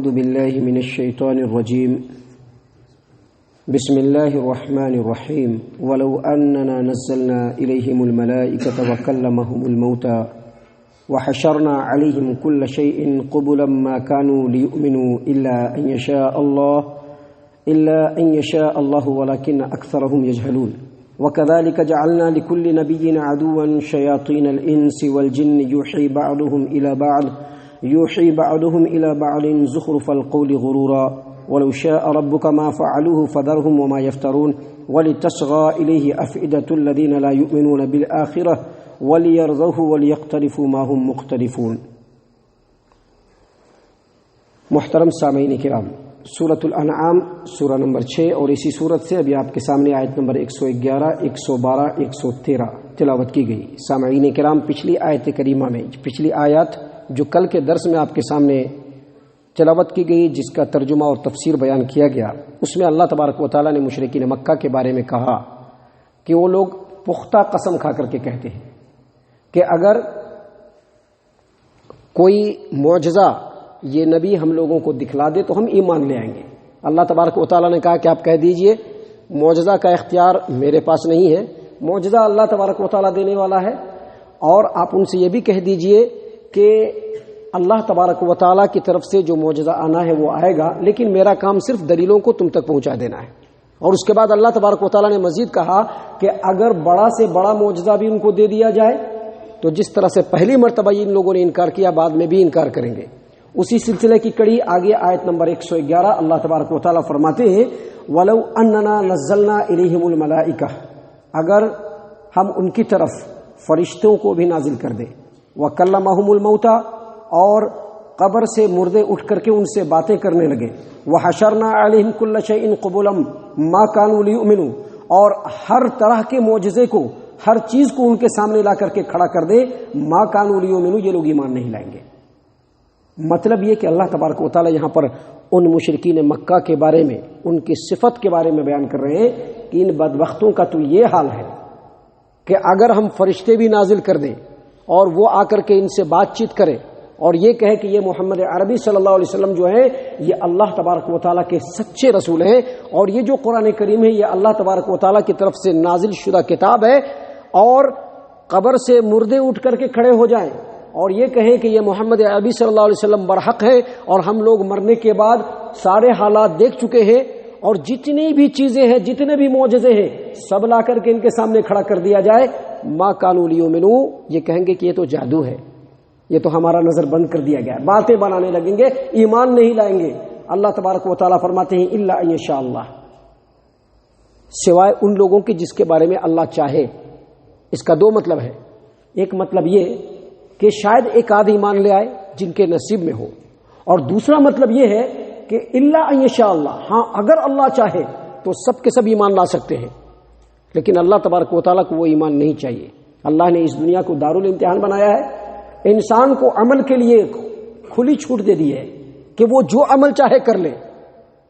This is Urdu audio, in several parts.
أعوذ بالله من الشيطان الرجيم بسم الله الرحمن الرحيم ولو أننا نزلنا إليهم الملائكة وكلمهم الموتى وحشرنا عليهم كل شيء قبلا ما كانوا ليؤمنوا إلا أن يشاء الله ولكن أكثرهم يجهلون وكذلك جعلنا لكل نبي عدوا شياطين الإنس والجن يوحي بعضهم إلى بعض زخرف القول غرورا ولو شاء ربك ما فعلوه فذرهم وما يفترون ولتصغى إليه أفئدة الذين لا يؤمنون بالآخرة وليرضوه وليقترفوا ما هم مقترفون۔ محترم سامعین کرام، سورۃ الانعام سورہ نمبر 6 اور اسی سورت سے ابھی آپ کے سامنے آیت نمبر 111، 112، 113 تلاوت کی گئی۔ سامعین کرام، پچھلی آیت کریمہ میں پچھلی آیات جو کل کے درس میں آپ کے سامنے تلاوت کی گئی، جس کا ترجمہ اور تفسیر بیان کیا گیا، اس میں اللہ تبارک و تعالیٰ نے مشرکین مکہ کے بارے میں کہا کہ وہ لوگ پختہ قسم کھا کر کے کہتے ہیں کہ اگر کوئی معجزہ یہ نبی ہم لوگوں کو دکھلا دے تو ہم ایمان لے آئیں گے۔ اللہ تبارک و تعالیٰ نے کہا کہ آپ کہہ دیجئے معجزہ کا اختیار میرے پاس نہیں ہے، معجزہ اللہ تبارک و تعالیٰ دینے والا ہے، اور آپ ان سے یہ بھی کہہ دیجئے کہ اللہ تبارک و تعالیٰ کی طرف سے جو معجزہ آنا ہے وہ آئے گا، لیکن میرا کام صرف دلیلوں کو تم تک پہنچا دینا ہے۔ اور اس کے بعد اللہ تبارک و تعالیٰ نے مزید کہا کہ اگر بڑا سے بڑا معجزہ بھی ان کو دے دیا جائے تو جس طرح سے پہلی مرتبہ ان لوگوں نے انکار کیا، بعد میں بھی انکار کریں گے۔ اسی سلسلے کی کڑی آگے آیت نمبر 111 اللہ تبارک و تعالیٰ فرماتے ہیں وَلَوْ أَنَّنَا نَزَّلْنَا إِلَيْهِمُ الْمَلَائِكَةَ، اگر ہم ان کی طرف فرشتوں کو بھی نازل کر دیں، وَكَلَّمَهُمُ الْمَوْتَى، اور قبر سے مردے اٹھ کر کے ان سے باتیں کرنے لگے، وَحَشَرْنَا عَلَيْهِمْ كُلَّ شَيْءٍ قُبُلًا مَا كَانُوا لِيُؤْمِنُوا، اور ہر طرح کے معجزے کو، ہر چیز کو ان کے سامنے لا کر کے کھڑا کر دے، مَا كَانُوا لِيُؤْمِنُوا، یہ لوگ ایمان نہیں لائیں گے۔ مطلب یہ کہ اللہ تبارک و تعالیٰ یہاں پر ان مشرکین مکہ کے بارے میں، ان کی صفت کے بارے میں بیان کر رہے ہیں کہ ان بدبختوں کا تو یہ حال ہے کہ اگر ہم فرشتے بھی نازل کر دیں اور وہ آ کر کے ان سے بات چیت کریں اور یہ کہے کہ یہ محمد عربی صلی اللہ علیہ وسلم جو ہیں یہ اللہ تبارک و تعالیٰ کے سچے رسول ہیں، اور یہ جو قرآن کریم ہے یہ اللہ تبارک و تعالیٰ کی طرف سے نازل شدہ کتاب ہے، اور قبر سے مردے اٹھ کر کے کھڑے ہو جائیں اور یہ کہیں کہ یہ محمد عربی صلی اللہ علیہ وسلم برحق ہے، اور ہم لوگ مرنے کے بعد سارے حالات دیکھ چکے ہیں، اور جتنی بھی چیزیں ہیں، جتنے بھی معجزے ہیں، سب لا کر کے ان کے سامنے کھڑا کر دیا جائے، ما کانوا لیؤمنوا، یہ کہیں گے کہ یہ تو جادو ہے، یہ تو ہمارا نظر بند کر دیا گیا ہے، باتیں بنانے لگیں گے، ایمان نہیں لائیں گے۔ اللہ تبارک و تعالیٰ فرماتے ہیں الا ان یشاء اللہ، سوائے ان لوگوں کے جس کے بارے میں اللہ چاہے۔ اس کا دو مطلب ہے، ایک مطلب یہ کہ شاید ایک آدھ ایمان لے آئے جن کے نصیب میں ہو، اور دوسرا مطلب یہ ہے کہ الا ان یشاء اللہ، ہاں اگر اللہ چاہے تو سب کے سب ایمان لا سکتے ہیں، لیکن اللہ تبارک و تعالیٰ کو وہ ایمان نہیں چاہیے۔ اللہ نے اس دنیا کو دارالامتحان بنایا ہے، انسان کو عمل کے لیے کھلی چھوٹ دے دی ہے کہ وہ جو عمل چاہے کر لے،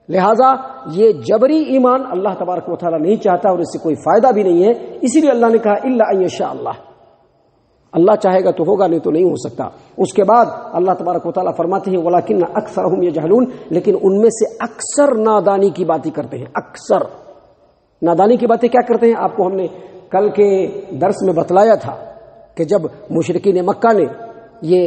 لہذا یہ جبری ایمان اللہ تبارک و تعالیٰ نہیں چاہتا اور اس سے کوئی فائدہ بھی نہیں ہے، اسی لیے اللہ نے کہا الا ان یشاء اللہ، اللہ چاہے گا تو ہوگا، نہیں تو نہیں ہو سکتا۔ اس کے بعد اللہ تبارک و تعالیٰ فرماتے ہیں وَلَكِنَّ أَكْثَرَهُمْ يَجْهَلُونَ، لیکن ان میں سے اکثر نادانی کی باتیں کرتے ہیں۔ اکثر نادانی کی باتیں کیا کرتے ہیں؟ آپ کو ہم نے کل کے درس میں بتلایا تھا کہ جب مشرکین مکہ نے یہ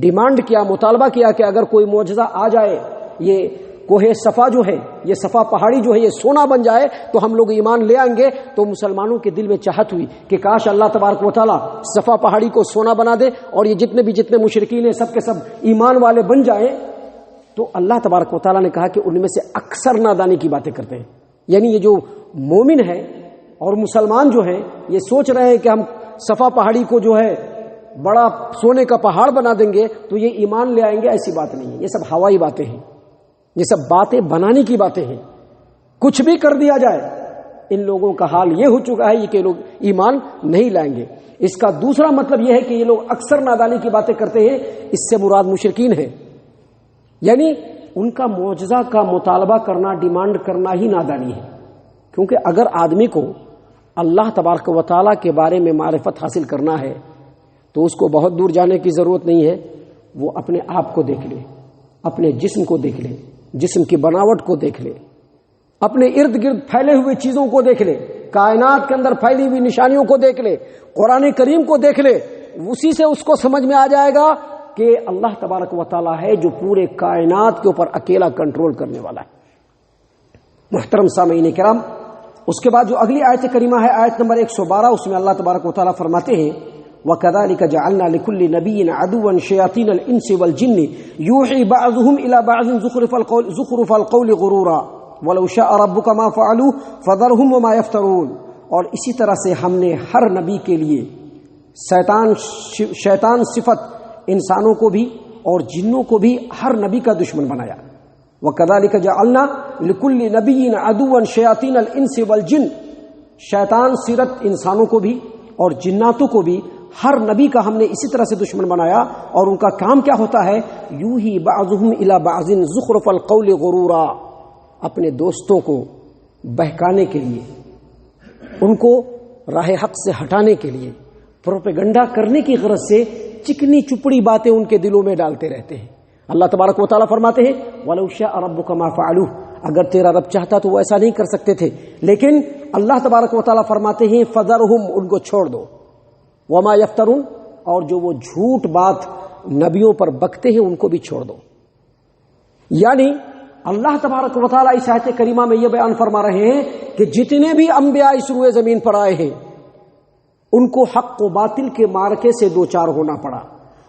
ڈیمانڈ کیا، مطالبہ کیا کہ اگر کوئی معجزہ آ جائے، یہ کوہ صفا جو ہے، یہ صفا پہاڑی جو ہے یہ سونا بن جائے تو ہم لوگ ایمان لے آئیں گے، تو مسلمانوں کے دل میں چاہت ہوئی کہ کاش اللہ تبارک و تعالیٰ صفا پہاڑی کو سونا بنا دے اور یہ جتنے مشرکین ہیں سب کے سب ایمان والے بن جائیں۔ تو اللہ تبارک و تعالیٰ نے کہا کہ ان میں سے اکثر نادانی کی باتیں کرتے ہیں، یعنی یہ جو مومن ہے اور مسلمان جو ہیں یہ سوچ رہے ہیں کہ ہم صفا پہاڑی کو جو ہے بڑا سونے کا پہاڑ بنا دیں گے تو یہ ایمان لے آئیں گے، ایسی بات نہیں ہے، یہ سب ہوائی باتیں ہیں، یہ سب باتیں بنانے کی باتیں ہیں، کچھ بھی کر دیا جائے۔ ان لوگوں کا حال یہ ہو چکا ہے کہ لوگ ایمان نہیں لائیں گے۔ اس کا دوسرا مطلب یہ ہے کہ یہ لوگ اکثر نادانی کی باتیں کرتے ہیں، اس سے مراد مشرکین ہے، یعنی ان کا معجزہ کا مطالبہ کرنا، ڈیمانڈ کرنا ہی نادانی ہے، کیونکہ اگر آدمی کو اللہ تبارک و تعالیٰ کے بارے میں معرفت حاصل کرنا ہے تو اس کو بہت دور جانے کی ضرورت نہیں ہے، وہ اپنے آپ کو دیکھ لے اپنے جسم کو دیکھ لے، جسم کی بناوٹ کو دیکھ لے، اپنے ارد گرد پھیلے ہوئے چیزوں کو دیکھ لے، کائنات کے اندر پھیلی ہوئی نشانیوں کو دیکھ لے، قرآن کریم کو دیکھ لے، اسی سے اس کو سمجھ میں آ جائے گا کہ اللہ تبارک و تعالیٰ ہے جو پورے کائنات کے اوپر اکیلا کنٹرول کرنے والا ہے۔ محترم سامعین کرام، اس کے بعد جو اگلی آیت کریمہ ہے، آیت نمبر 112، اس میں اللہ تبارک و تعالیٰ فرماتے ہیں وَكَذَلِكَ جَعَلْنَا لِكُلِّ نَبِيٍّ عَدُوًّا شَيَاطِينَ الْإِنسِ وَالْجِنِّ يُوحِي بَعْضُهُمْ إِلَى بَعْضٍ زُخْرُفَ الْقَوْلِ غُرُورًا وَلَوْ شَاءَ رَبُّكَ مَا فَعَلُوهُ فَذَرْهُمْ وَمَا يَفْتَرُونَ۔ اور اسی طرح سے ہم نے ہر نبی کے لیے شیطان صفت انسانوں کو بھی اور جنوں کو بھی ہر نبی کا دشمن بنایا۔ وَكَذَلِكَ جَعَلْنَا لِكُلِّ نَبِيٍّ عَدُوًّا شَيَاطِينَ الْإِنسِ وَالْجِنِّ، شیطان صفت انسانوں کو بھی اور جناتوں کو بھی ہر نبی کا ہم نے اسی طرح سے دشمن بنایا، اور ان کا کام کیا ہوتا ہے؟ یوحی بعضهم الی بعض زخرف القول غرورا، اپنے دوستوں کو بہکانے کے لیے، ان کو راہ حق سے ہٹانے کے لیے، پروپیگنڈا کرنے کی غرض سے چکنی چپڑی باتیں ان کے دلوں میں ڈالتے رہتے ہیں۔ اللہ تبارک و تعالیٰ فرماتے ہیں وَلَوْ شَاءَ رَبُّكَ مَا فَعَلُوهُ، اگر تیرا رب چاہتا تو وہ ایسا نہیں کر سکتے تھے، لیکن اللہ تبارک و تعالیٰ فرماتے ہیں فَذَرْهُمْ، ان کو چھوڑ دو، وَمَا يَفْتَرُونَ، اور جو وہ جھوٹ بات نبیوں پر بکتے ہیں ان کو بھی چھوڑ دو۔ یعنی اللہ تبارک و تعالیٰ اس آیت کریمہ میں یہ بیان فرما رہے ہیں کہ جتنے بھی انبیاء اس روئے زمین پر آئے ہیں ان کو حق و باطل کے معرکے سے دوچار ہونا پڑا۔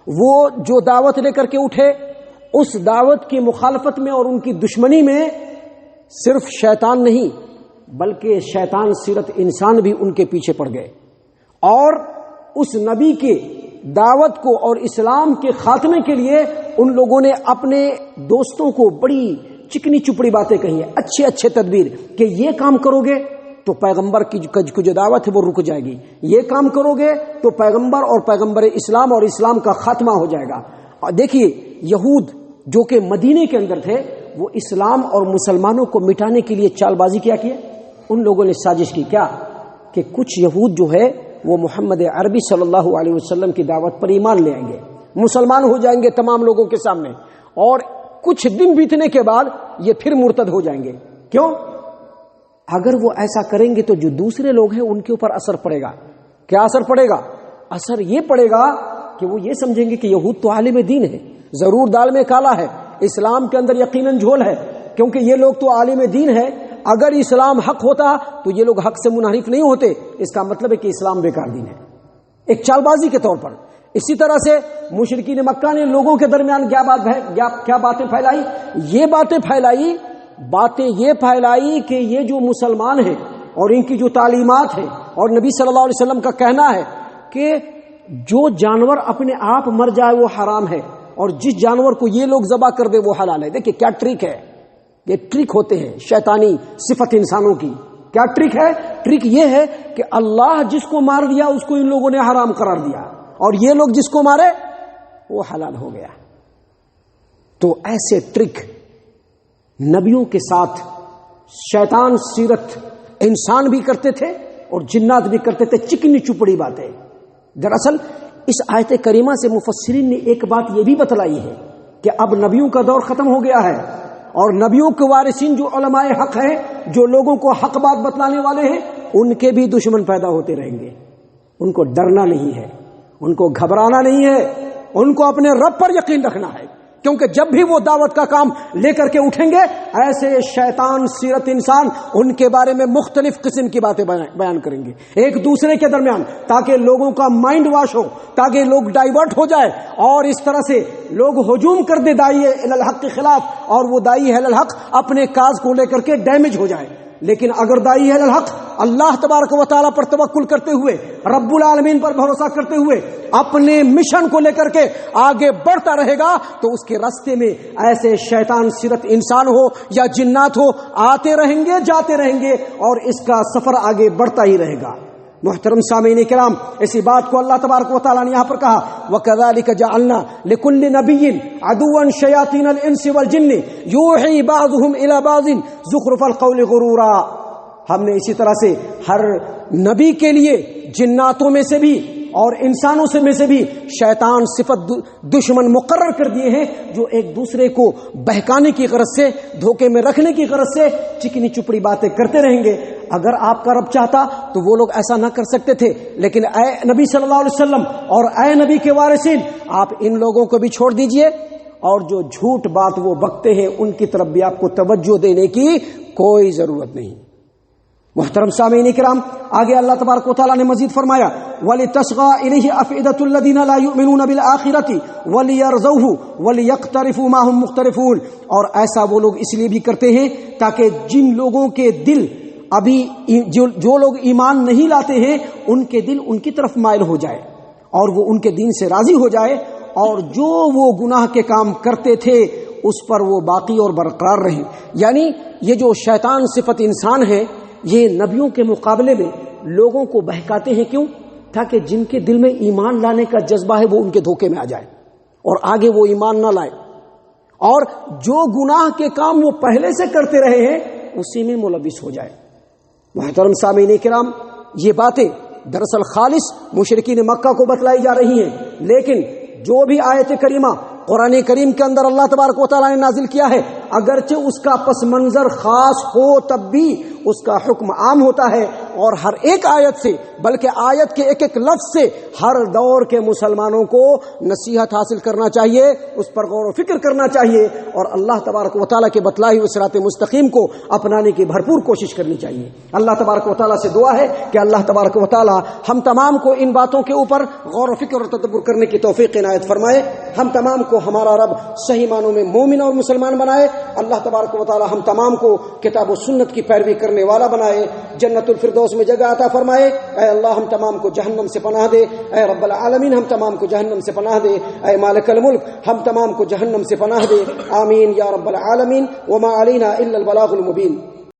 وہ جو دعوت لے کر کے اٹھے، اس دعوت کی مخالفت میں اور ان کی دشمنی میں صرف شیطان نہیں بلکہ شیطان صورت انسان بھی ان کے پیچھے پڑ گئے، اور اس نبی کے دعوت کو اور اسلام کے خاتمے کے لیے ان لوگوں نے اپنے دوستوں کو بڑی چکنی چپڑی باتیں کہی ہیں، اچھے اچھے تدبیر کہ یہ کام کرو گے تو پیغمبر کی جو دعوت ہے وہ رک جائے گی، یہ کام کرو گے تو پیغمبر اور پیغمبر اسلام اور اسلام کا خاتمہ ہو جائے گا۔ دیکھیے یہود جو کہ مدینے کے اندر تھے، وہ اسلام اور مسلمانوں کو مٹانے کے لیے چال بازی کیا کی، ان لوگوں نے سازش کی کیا کہ کچھ یہود جو ہے وہ محمد عربی صلی اللہ علیہ وسلم کی دعوت پر ایمان لے آئیں گے، مسلمان ہو جائیں گے تمام لوگوں کے سامنے، اور کچھ دن بیتنے کے بعد یہ پھر مرتد ہو جائیں گے۔ کیوں؟ اگر وہ ایسا کریں گے تو جو دوسرے لوگ ہیں ان کے اوپر اثر پڑے گا۔ کیا اثر پڑے گا؟ اثر یہ پڑے گا کہ وہ یہ سمجھیں گے کہ یہود تو عالم دین ہے، ضرور دال میں کالا ہے، اسلام کے اندر یقیناً جھول ہے، کیونکہ یہ لوگ تو عالم دین ہے، اگر اسلام حق ہوتا تو یہ لوگ حق سے منحرف نہیں ہوتے، اس کا مطلب ہے کہ اسلام بیکار دین ہے، ایک چال بازی کے طور پر۔ اسی طرح سے مشرکین مکہ نے لوگوں کے درمیان کیا باتیں پھیلائی؟ باتیں یہ پھیلائی کہ یہ جو مسلمان ہیں اور ان کی جو تعلیمات ہیں، اور نبی صلی اللہ علیہ وسلم کا کہنا ہے کہ جو جانور اپنے آپ مر جائے وہ حرام ہے، اور جس جانور کو یہ لوگ ذبح کر دے وہ حلال ہے۔ دیکھیں کیا ٹرک ہے، یہ ٹرک ہوتے ہیں شیطانی صفت انسانوں کی۔ کیا ٹرک ہے؟ ٹرک یہ ہے کہ اللہ جس کو مار دیا اس کو ان لوگوں نے حرام قرار دیا، اور یہ لوگ جس کو مارے وہ حلال ہو گیا۔ تو ایسے ٹرک نبیوں کے ساتھ شیطان سیرت انسان بھی کرتے تھے اور جنات بھی کرتے تھے، چکنی چپڑی باتیں۔ دراصل اس آیت کریمہ سے مفسرین نے ایک بات یہ بھی بتلائی ہے کہ اب نبیوں کا دور ختم ہو گیا ہے، اور نبیوں کے وارثین جو علماء حق ہیں، جو لوگوں کو حق بات بتلانے والے ہیں، ان کے بھی دشمن پیدا ہوتے رہیں گے۔ ان کو ڈرنا نہیں ہے، ان کو گھبرانا نہیں ہے، ان کو اپنے رب پر یقین رکھنا ہے، کیونکہ جب بھی وہ دعوت کا کام لے کر کے اٹھیں گے، ایسے شیطان سیرت انسان ان کے بارے میں مختلف قسم کی باتیں بیان کریں گے ایک دوسرے کے درمیان، تاکہ لوگوں کا مائنڈ واش ہو، تاکہ لوگ ڈائیورٹ ہو جائے، اور اس طرح سے لوگ ہجوم کر دے داعی الی الحق کے خلاف، اور وہ داعی الی الحق اپنے کاز کو لے کر کے ڈیمیج ہو جائے۔ لیکن اگر داعی الی الحق اللہ تبارک و تعالیٰ پر توکل کرتے ہوئے، رب العالمین پر بھروسہ کرتے ہوئے اپنے مشن کو لے کر کے آگے بڑھتا رہے گا، تو اس کے راستے میں ایسے شیطان سیرت انسان ہو یا جنات ہو آتے رہیں گے، جاتے رہیں گے، اور اس کا سفر آگے بڑھتا ہی رہے گا۔ محترم سامعین کرام، اسی بات کو اللہ تبارک و تعالیٰ نے یہاں پر کہا وَكَذَلِكَ جَعَلْنَا لِكُلِّ نَبِيٍّ عَدُوًّا شَيَاطِينَ الْإِنسِ وَالْجِنِّ يُوحِي بَعْضُهُمْ إِلَى بَعْضٍ زُخْرُفَ الْقَوْلِ غُرُورًا۔ ہم نے اسی طرح سے ہر نبی کے لیے جناتوں میں سے بھی اور انسانوں سے میں سے بھی شیطان صفت دشمن مقرر کر دیے ہیں جو ایک دوسرے کو بہکانے کی غرض سے، دھوکے میں رکھنے کی غرض سے چکنی چپڑی باتیں کرتے رہیں گے۔ اگر آپ کا رب چاہتا تو وہ لوگ ایسا نہ کر سکتے تھے، لیکن اے نبی صلی اللہ علیہ وسلم اور اے نبی کے وارثین، آپ ان لوگوں کو بھی چھوڑ دیجئے، اور جو جھوٹ بات وہ بکتے ہیں ان کی طرف بھی آپ کو توجہ دینے کی کوئی ضرورت نہیں۔ محترم سامعین کرام، آگے اللہ تبارک و تعالیٰ نے مزید فرمایا وَلِتَصْغَىٰ إِلَيْهِ أَفْئِدَةُ الَّذِينَ لَا يُؤْمِنُونَ بِالْآخِرَةِ وَلِيَرْضَوْهُ وَلِيَقْتَرِفُوا مَا هُمْ مُقْتَرِفُونَ، اور ایسا وہ لوگ اس لیے بھی کرتے ہیں تاکہ جن لوگوں کے دل ابھی جو لوگ ایمان نہیں لاتے ہیں ان کے دل ان کی طرف مائل ہو جائے اور وہ ان کے دین سے راضی ہو جائے، اور جو وہ گناہ کے کام کرتے تھے اس پر وہ باقی اور برقرار رہیں۔ یعنی یہ جو شیطان صفت انسان ہے یہ نبیوں کے مقابلے میں لوگوں کو بہکاتے ہیں، کیوں؟ تاکہ جن کے دل میں ایمان لانے کا جذبہ ہے وہ ان کے دھوکے میں آ جائے اور آگے وہ ایمان نہ لائے، اور جو گناہ کے کام وہ پہلے سے کرتے رہے ہیں اسی میں ملوث ہو جائے۔ محترم سامعین کرام، یہ باتیں دراصل خالص مشرکین مکہ کو بتلائی جا رہی ہیں، لیکن جو بھی آیت کریمہ قرآن کریم کے اندر اللہ تبارک و تعالیٰ نے نازل کیا ہے، اگرچہ اس کا پس منظر خاص ہو تب بھی اس کا حکم عام ہوتا ہے، اور ہر ایک آیت سے بلکہ آیت کے ایک ایک لفظ سے ہر دور کے مسلمانوں کو نصیحت حاصل کرنا چاہیے، اس پر غور و فکر کرنا چاہیے، اور اللہ تبارک و تعالیٰ کے بتلائی ہوئے صراط مستقیم کو اپنانے کی بھرپور کوشش کرنی چاہیے۔ اللہ تبارک و تعالیٰ سے دعا ہے کہ اللہ تبارک و تعالیٰ ہم تمام کو ان باتوں کے اوپر غور و فکر اور تدبر کرنے کی توفیق عنایت فرمائے، ہم تمام کو ہمارا رب صحیح معنوں میں مومن اور مسلمان بنائے، اللہ تبارک و تعالیٰ ہم تمام کو کتاب و سنت کی پیروی کرنے والا بنائے، جنت الفردوس میں جگہ عطا فرمائے۔ اے اللہ ہم تمام کو جہنم سے پناہ دے، اے رب العالمین ہم تمام کو جہنم سے پناہ دے، اے مالک الملک ہم تمام کو جہنم سے پناہ دے، آمین یا رب العالمین، وما علینا الا البلاغ المبین۔